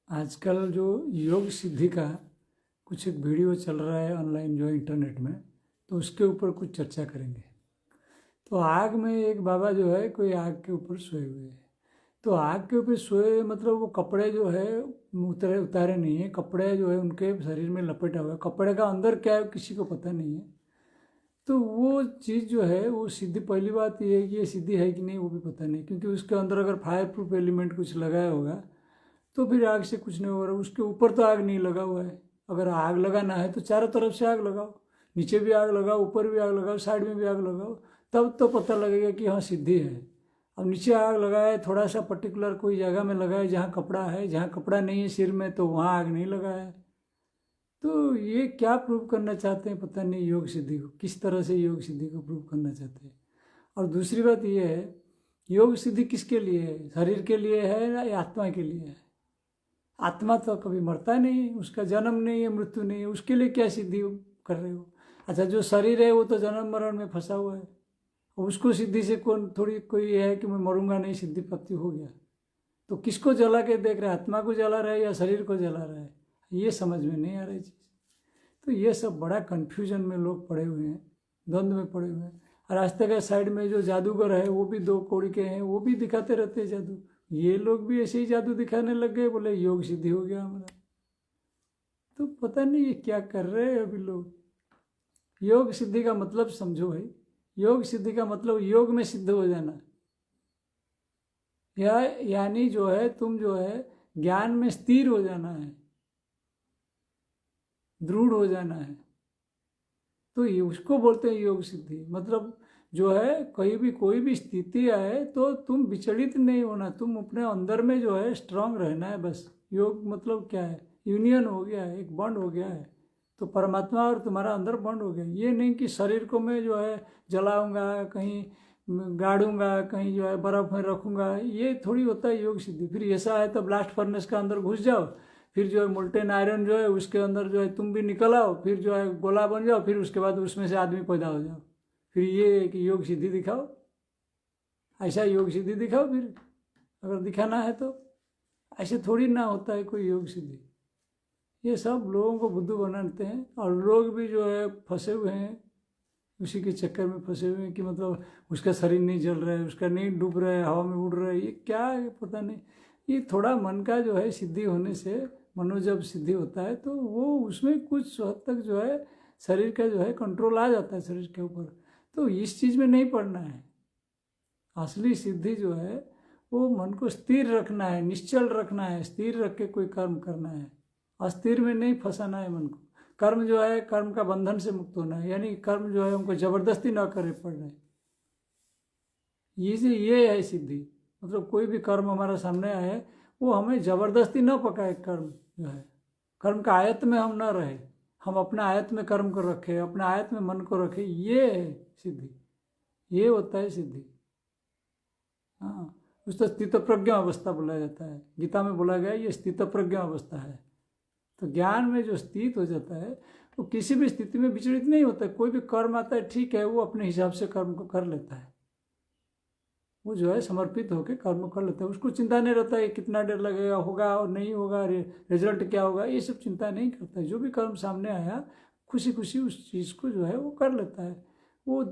आजकल जो योग सिद्धि का कुछ एक वीडियो चल रहा है ऑनलाइन जो है इंटरनेट में, तो उसके ऊपर कुछ चर्चा करेंगे। तो आग में एक बाबा जो है कोई आग के ऊपर सोए हुए हैं। तो आग के ऊपर सोए मतलब वो कपड़े जो है उतारे नहीं है, कपड़े जो है उनके शरीर में लपेटा हुआ है। कपड़े का अंदर क्या है किसी को पता नहीं है। तो वो चीज़ जो है वो सिद्धि, पहली बात ये है कि ये सिद्धि है कि नहीं वो भी पता नहीं, क्योंकि उसके अंदर अगर फायर प्रूफ एलिमेंट कुछ लगाया होगा तो फिर आग से कुछ नहीं होगा। उसके ऊपर तो आग नहीं लगा हुआ है। अगर आग लगाना है तो चारों तरफ से आग लगाओ, नीचे भी आग लगाओ, ऊपर भी आग लगाओ, साइड में भी आग लगाओ, तब तो पता लगेगा कि हाँ सिद्धि है। अब नीचे आग लगाए, थोड़ा सा पर्टिकुलर कोई जगह में लगाए जहाँ कपड़ा है, जहाँ कपड़ा नहीं है सिर में तो वहाँ आग नहीं लगाया। तो ये क्या प्रूव करना चाहते हैं पता नहीं, योग सिद्धि को किस तरह से योग सिद्धि को प्रूव करना चाहते हैं। और दूसरी बात ये है, योग सिद्धि किसके लिए है? शरीर के लिए है या आत्मा के लिए है? आत्मा तो कभी मरता नहीं, उसका जन्म नहीं है, मृत्यु नहीं है, उसके लिए क्या सिद्धि कर रहे हो? अच्छा, जो शरीर है वो तो जन्म मरण में फंसा हुआ है, उसको सिद्धि से कौन थोड़ी कोई है कि मैं मरूंगा नहीं सिद्धि प्राप्ति हो गया। तो किसको जला के देख रहे हैं, आत्मा को जला रहे हैं या शरीर को जला रहे हैं? ये समझ में नहीं आ रही चीज़। तो ये सब बड़ा कन्फ्यूजन में लोग पड़े हुए हैं, द्वंद्व में पड़े हुए हैं। रास्ते के साइड में जो जादूगर है वो भी दो कौड़ी के हैं, वो भी दिखाते रहते हैं जादू। ये लोग भी ऐसे ही जादू दिखाने लग गए, बोले योग सिद्धि हो गया हमारा। तो पता नहीं ये क्या कर रहे हैं अभी लोग। योग सिद्धि का मतलब समझो भाई, योग सिद्धि का मतलब योग में सिद्ध हो जाना, या यानी जो है तुम जो है ज्ञान में स्थिर हो जाना है, दृढ़ हो जाना है। तो ये उसको बोलते हैं योग सिद्धि। मतलब जो है कहीं भी कोई भी स्थिति आए तो तुम विचलित नहीं होना, तुम अपने अंदर में जो है स्ट्रांग रहना है बस। योग मतलब क्या है? यूनियन हो गया है, एक बॉन्ड हो गया है। तो परमात्मा और तुम्हारा अंदर बॉन्ड हो गया। ये नहीं कि शरीर को मैं जो है जलाऊंगा, कहीं गाड़ूंगा, कहीं जो है बर्फ में रखूंगा, ये थोड़ी होता है योग सिद्धि। फिर ऐसा है तो ब्लास्ट फर्नेस का अंदर घुस जाओ, फिर जो है मोल्टेन आयरन जो है उसके अंदर जो है तुम भी निकल आओ, फिर जो है गोला बन जाओ, फिर उसके बाद उसमें से आदमी पैदा हो जाओ। फिर ये है कि योग सिद्धि दिखाओ, ऐसा योग सिद्धि दिखाओ फिर, अगर दिखाना है तो। ऐसे थोड़ी ना होता है कोई योग सिद्धि। ये सब लोगों को बुद्धू बनाते हैं, और लोग भी जो है फंसे हुए हैं उसी के चक्कर में फंसे हुए हैं कि मतलब उसका शरीर नहीं जल रहा है, उसका नहीं डूब रहा है, हवा में उड़ रहा है, ये क्या है पता नहीं। ये थोड़ा मन का जो है सिद्धि होने से, मनो जब सिद्धि होता है तो वो उसमें कुछ हद तक जो है शरीर का जो है कंट्रोल आ जाता है शरीर के ऊपर। तो इस चीज़ में नहीं पड़ना है। असली सिद्धि जो है वो मन को स्थिर रखना है, निश्चल रखना है, स्थिर रख के कोई कर्म करना है, अस्थिर में नहीं फंसाना है मन को। कर्म जो है कर्म का बंधन से मुक्त होना है, यानी कर्म जो है उनको जबरदस्ती ना करे पड़ रहे। ये है सिद्धि। मतलब कोई भी कर्म हमारे सामने आए वो हमें जबरदस्ती न पकाए। कर्म जो है, कर्म का आयत में हम न रहे, हम अपने आयत में कर्म को रखें, अपने आयत में मन को रखें, ये है सिद्धि। ये होता है सिद्धि। हाँ, उसको स्थित प्रज्ञ अवस्था बोला जाता है। गीता में बोला गया ये स्थित प्रज्ञ अवस्था है। तो ज्ञान में जो स्थित हो जाता है वो किसी भी स्थिति में विचलित नहीं होता है। कोई भी कर्म आता है ठीक है, वो अपने हिसाब से कर्म को कर लेता है, वो जो है समर्पित होकर कर्म कर लेता है। उसको चिंता नहीं रहता है कितना देर लगेगा, होगा और नहीं होगा, रिजल्ट क्या होगा, ये सब चिंता नहीं करता है। जो भी कर्म सामने आया खुशी खुशी उस चीज़ को जो है वो कर लेता है। वो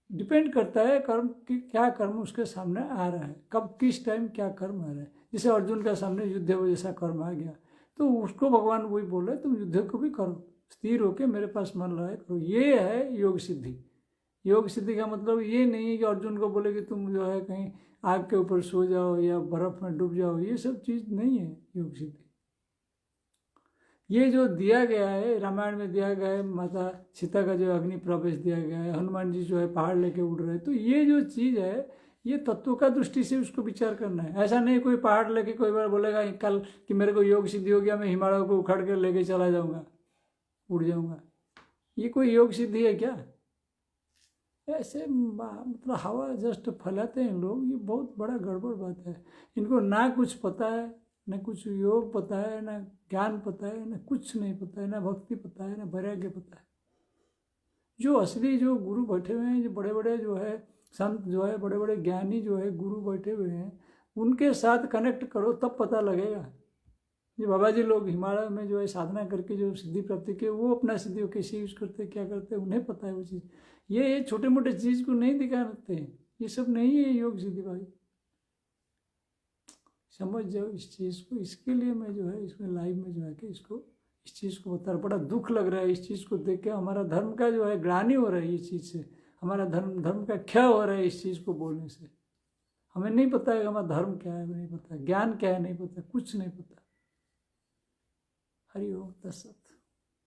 डिपेंड करता है कर्म कि क्या कर्म उसके सामने आ रहा है, कब किस टाइम क्या कर्म आ रहा है। जैसे अर्जुन का सामने युद्ध जैसा कर्म आ गया तो उसको भगवान वही बोल रहे तुम युद्ध को भी करो, स्थिर होके मेरे पास मन लगाए करो। ये है योग सिद्धि। योग सिद्धि का मतलब ये नहीं है कि अर्जुन को बोले कि तुम जो है कहीं आग के ऊपर सो जाओ या बर्फ में डूब जाओ, ये सब चीज़ नहीं है योग सिद्धि। ये जो दिया गया है रामायण में दिया गया है, माता सीता का जो अग्नि प्रवेश दिया गया है, हनुमान जी जो है पहाड़ लेके उड़ रहे हैं, तो ये जो चीज़ है ये तत्व का दृष्टि से उसको विचार करना है। ऐसा नहीं कोई पहाड़ लेके कोई बार बोलेगा कल कि मेरे को योग सिद्धि हो गया, मैं हिमालय को उखाड़ कर लेके चला जाऊँगा, उड़ जाऊँगा। ये कोई योग सिद्धि है क्या? ऐसे मतलब हवा जस्ट फैलाते हैं लोग, ये बहुत बड़ा गड़बड़ बात है। इनको ना कुछ पता है, न कुछ योग पता है, न ज्ञान पता है, न कुछ नहीं पता है, न भक्ति पता है, न वैराग्य पता है। जो असली जो गुरु बैठे हुए हैं, जो बड़े बड़े जो है संत जो है, बड़े बड़े ज्ञानी जो है गुरु बैठे हुए हैं, उनके साथ कनेक्ट करो तब पता लगेगा। जो बाबा जी लोग हिमालय में जो है साधना करके जो सिद्धि प्राप्ति के, वो अपना सिद्धि कैसे यूज करते क्या करते हैं उन्हें पता है वो चीज़। ये छोटे मोटे चीज़ को नहीं दिखाते हैं, ये सब नहीं है योग सिद्धि भाई, समझ जाओ इस चीज़ को। इसके लिए मैं जो है इसमें लाइव में जो है कि इसको इस चीज़ को बता रहा, बड़ा दुख लग रहा है इस चीज़ को देख के। हमारा धर्म का जो है ग्लानि हो रहा है ये चीज़ से, हमारा धर्म का क्षय हो रहा है इस चीज़ को बोलने से। हमें नहीं पता है हमारा धर्म क्या है, नहीं पता ज्ञान क्या है, नहीं पता कुछ नहीं पता। हरि ओम तत्सत।